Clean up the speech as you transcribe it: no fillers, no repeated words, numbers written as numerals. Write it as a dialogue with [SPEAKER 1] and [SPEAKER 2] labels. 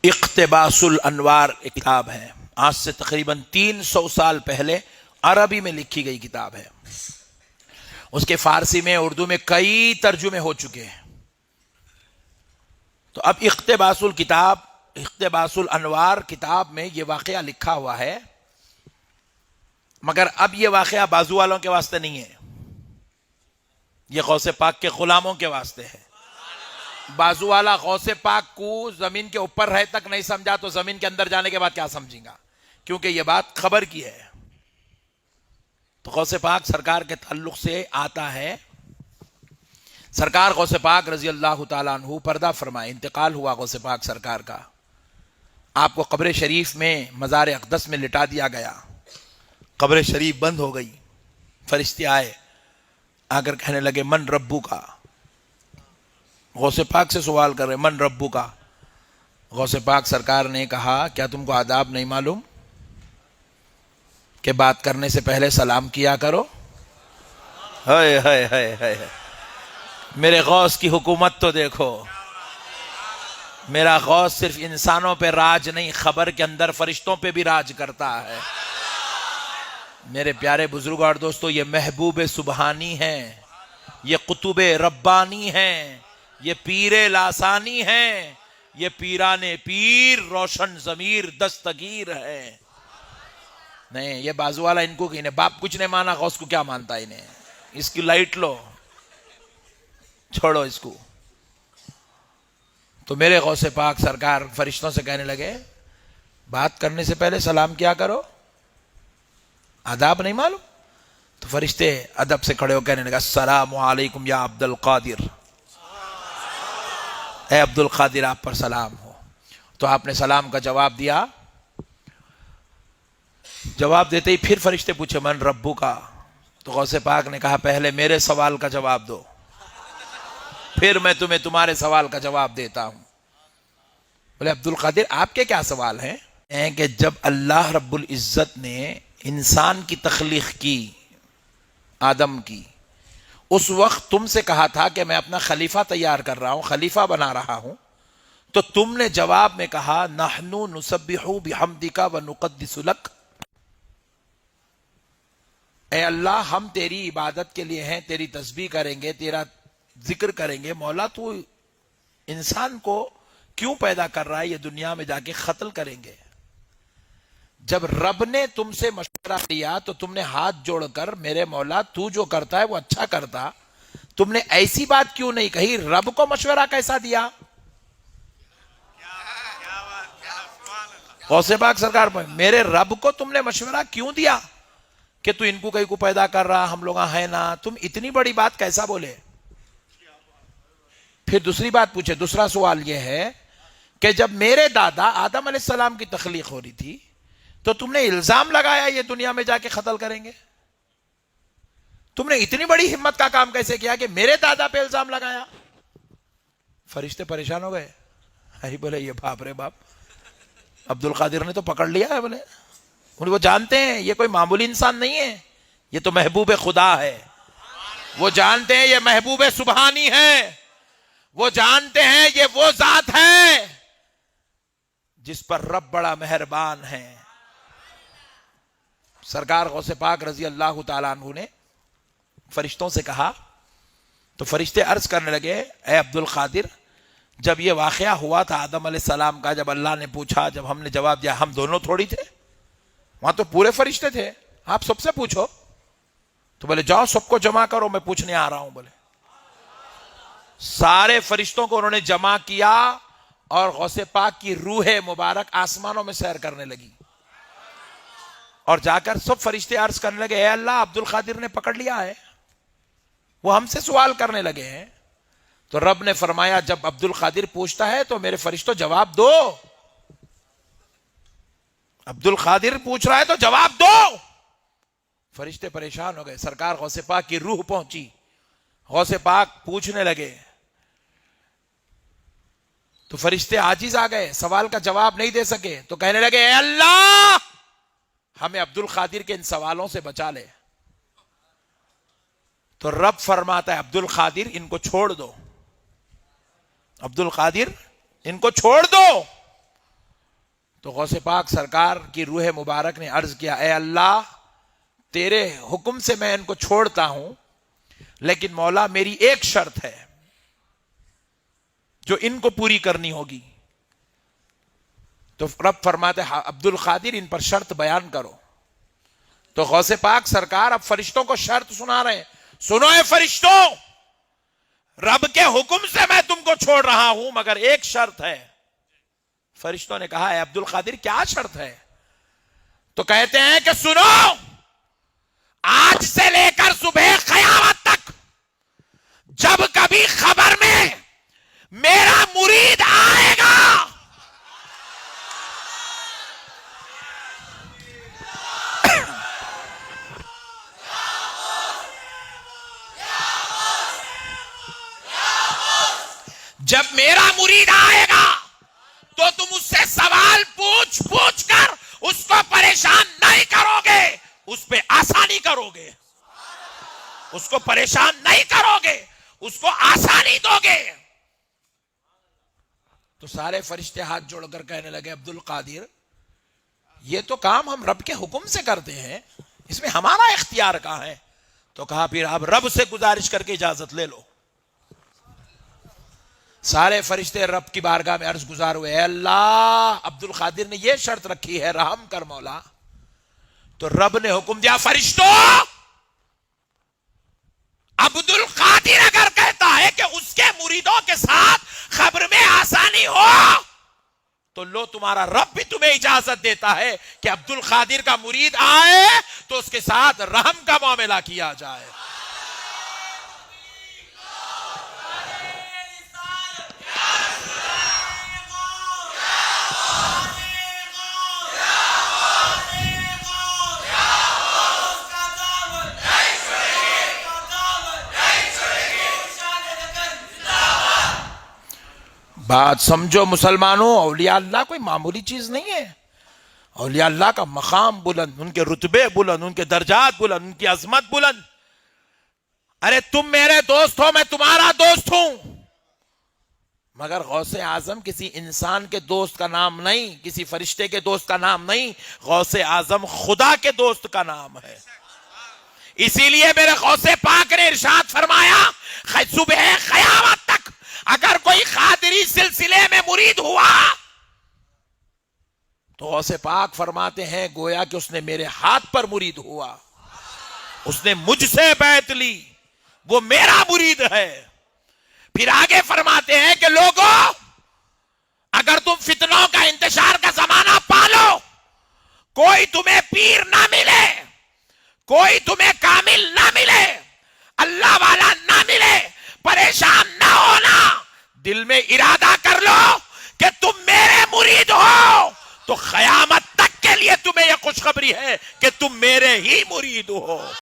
[SPEAKER 1] اقتباس الانوار ایک کتاب ہے، آج سے تقریباً 300 سال پہلے عربی میں لکھی گئی کتاب ہے. اس کے فارسی میں اردو میں کئی ترجمے ہو چکے ہیں. تو اب اقتباس الانوار کتاب میں یہ واقعہ لکھا ہوا ہے، مگر اب یہ واقعہ بازو والوں کے واسطے نہیں ہے، یہ غوث پاک کے غلاموں کے واسطے ہے. بازو والا غوث پاک کو زمین کے اوپر رہ تک نہیں سمجھا تو زمین کے اندر جانے کے بعد کیا سمجھیں گا، کیونکہ یہ بات خبر کی ہے. تو غوث پاک سرکار کے تعلق سے آتا ہے. سرکار غوث پاک رضی اللہ تعالیٰ عنہ پردہ فرمائے، انتقال ہوا غوث پاک سرکار کا. آپ کو قبر شریف میں مزار اقدس میں لٹا دیا گیا. قبر شریف بند ہو گئی. فرشتے آئے، آ کر کہنے لگے من ربو کا. غوث پاک سے سوال کر رہے من ربو کا. غوث پاک سرکار نے کہا کیا تم کو آداب نہیں معلوم کہ بات کرنے سے پہلے سلام کیا کرو؟ ہائے ہائے ہائے ہائے، میرے غوث کی حکومت تو دیکھو. میرا غوث صرف انسانوں پہ راج نہیں، خبر کے اندر فرشتوں پہ بھی راج کرتا ہے. میرے پیارے بزرگوں اور دوستو، یہ محبوب سبحانی ہیں، یہ قطب ربانی ہیں، یہ پیر لاسانی ہیں، یہ پیران پیر روشن ضمیر دستگیر ہے. نہیں، یہ بازو والا ان کو انہیں باپ کچھ نہیں مانا، غوث کو کیا مانتا انہیں. اس کی لائٹ لو، چھوڑو اس کو. تو میرے غوث پاک سرکار فرشتوں سے کہنے لگے بات کرنے سے پہلے سلام کیا کرو، آداب نہیں معلوم؟ تو فرشتے ادب سے کھڑے ہو کہنے لگا السلام علیکم یا عبد القادر، اے عبد القادر آپ پر سلام ہو. تو آپ نے سلام کا جواب دیا. جواب دیتے ہی پھر فرشتے پوچھے من ربو کا. تو غوث پاک نے کہا پہلے میرے سوال کا جواب دو، پھر میں تمہیں تمہارے سوال کا جواب دیتا ہوں. بولے عبد القادر آپ کے کیا سوال ہیں؟ کہ جب اللہ رب العزت نے انسان کی تخلیق کی، آدم کی، اس وقت تم سے کہا تھا کہ میں اپنا خلیفہ تیار کر رہا ہوں، خلیفہ بنا رہا ہوں، تو تم نے جواب میں کہا نحنو نسبح بحمدک ونقدس لک. اے اللہ ہم تیری عبادت کے لیے ہیں، تیری تسبیح کریں گے، تیرا ذکر کریں گے. مولا تو انسان کو کیوں پیدا کر رہا ہے، یہ دنیا میں جا کے قتل کریں گے. جب رب نے تم سے مشورہ لیا تو تم نے ہاتھ جوڑ کر میرے مولا تو جو کرتا ہے وہ اچھا کرتا، تم نے ایسی بات کیوں نہیں کہی؟ رب کو مشورہ کیسا دیا؟ غوث پاک سرکار میرے رب کو تم نے مشورہ کیوں دیا کہ تو ان کو کہیں کو پیدا کر رہا، ہم لوگ ہیں نا، تم اتنی بڑی بات کیسا بولے؟ پھر دوسری بات پوچھے. دوسرا سوال یہ ہے کہ جب میرے دادا آدم علیہ السلام کی تخلیق ہو رہی تھی تو تم نے الزام لگایا یہ دنیا میں جا کے قتل کریں گے. تم نے اتنی بڑی ہمت کا کام کیسے کیا کہ میرے دادا پہ الزام لگایا؟ فرشتے پریشان ہو گئے. بولے یہ باپ رے باپ، عبد القادر نے تو پکڑ لیا ہے. بولے وہ جانتے ہیں یہ کوئی معمولی انسان نہیں ہے، یہ تو محبوب خدا ہے. وہ جانتے ہیں یہ محبوب سبحانی ہے. وہ جانتے ہیں یہ وہ ذات ہے جس پر رب بڑا مہربان ہے. سرکار غوث پاک رضی اللہ تعالیٰ عنہ نے فرشتوں سے کہا تو فرشتے عرض کرنے لگے اے عبد القادر، جب یہ واقعہ ہوا تھا آدم علیہ السلام کا، جب اللہ نے پوچھا، جب ہم نے جواب دیا، ہم دونوں تھوڑی تھے، وہاں تو پورے فرشتے تھے، آپ سب سے پوچھو. تو بولے جاؤ سب کو جمع کرو، میں پوچھنے آ رہا ہوں. بولے سارے فرشتوں کو انہوں نے جمع کیا اور غوث پاک کی روح مبارک آسمانوں میں سیر کرنے لگی. اور جا کر سب فرشتے عرض کرنے لگے اے اللہ عبد القادر نے پکڑ لیا ہے، وہ ہم سے سوال کرنے لگے ہیں. تو رب نے فرمایا جب عبد القادر پوچھتا ہے تو میرے فرشتوں جواب دو. عبد القادر پوچھ رہا ہے تو جواب دو. فرشتے پریشان ہو گئے. سرکار غوث پاک کی روح پہنچی، غوث پاک پوچھنے لگے تو فرشتے عاجز آ گئے، سوال کا جواب نہیں دے سکے. تو کہنے لگے اے اللہ ہمیں عبد القادر کے ان سوالوں سے بچا لے. تو رب فرماتا ہے عبد القادر ان کو چھوڑ دو، عبد القادر ان کو چھوڑ دو. تو غوث پاک سرکار کی روح مبارک نے عرض کیا اے اللہ تیرے حکم سے میں ان کو چھوڑتا ہوں، لیکن مولا میری ایک شرط ہے جو ان کو پوری کرنی ہوگی۔ تو رب فرماتے عبد القادر ان پر شرط بیان کرو۔ تو غوث پاک سرکار اب فرشتوں کو شرط سنا رہے ہیں، سنو اے فرشتوں، رب کے حکم سے میں تم کو چھوڑ رہا ہوں مگر ایک شرط ہے۔ فرشتوں نے کہا اے عبد القادر کیا شرط ہے؟ تو کہتے ہیں کہ سنو، آج سے لے کر صبح قیامت تک جب کبھی خبر میں میرا مرید آئے گا جب میرا مرید آئے گا تو تم اس سے سوال پوچھ پوچھ کر اس کو پریشان نہیں کرو گے، اس پہ آسانی کرو گے، اس کو پریشان نہیں کرو گے، اس کو آسانی دو گے۔ تو سارے فرشتے ہاتھ جوڑ کر کہنے لگے عبد القادر یہ تو کام ہم رب کے حکم سے کرتے ہیں، اس میں ہمارا اختیار کہاں ہے؟ تو کہا پھر آپ رب سے گزارش کر کے اجازت لے لو۔ سارے فرشتے رب کی بارگاہ میں عرض گزار ہوئے، اے اللہ عبد القادر نے یہ شرط رکھی ہے، رحم کر مولا۔ تو رب نے حکم دیا فرشتوں، عبد القادر اگر کہتا ہے کہ اس کے مریدوں کے ساتھ خبر میں آسانی ہو تو لو تمہارا رب بھی تمہیں اجازت دیتا ہے کہ عبد القادر کا مرید آئے تو اس کے ساتھ رحم کا معاملہ کیا جائے۔ بات سمجھو مسلمانوں، اولیاء اللہ کوئی معمولی چیز نہیں ہے۔ اولیاء اللہ کا مقام بلند، ان کے رتبے بلند، ان کے درجات بلند، ان کی عظمت بلند۔ ارے تم میرے دوست ہو، میں تمہارا دوست ہوں، مگر غوث اعظم کسی انسان کے دوست کا نام نہیں، کسی فرشتے کے دوست کا نام نہیں، غوث اعظم خدا کے دوست کا نام ہے۔ اسی لیے میرے غوث پاک نے ارشاد فرمایا صبح قیامت تک اگر کوئی قادری سلسلے میں مرید ہوا تو غوث پاک فرماتے ہیں گویا کہ اس نے میرے ہاتھ پر مرید ہوا، اس نے مجھ سے بیعت لی، وہ میرا مرید ہے۔ پھر آگے فرماتے ہیں کہ لوگوں اگر تم فتنوں کا انتشار کا زمانہ پالو، کوئی تمہیں پیر نہ ملے، کوئی تمہیں کامل نہ ملے، اللہ والا نہ ملے، پریشان نہ ہونا، دل میں ارادہ کر لو کہ تم میرے مرید ہو تو قیامت تک کے لیے تمہیں یہ خوشخبری ہے کہ تم میرے ہی مرید ہو۔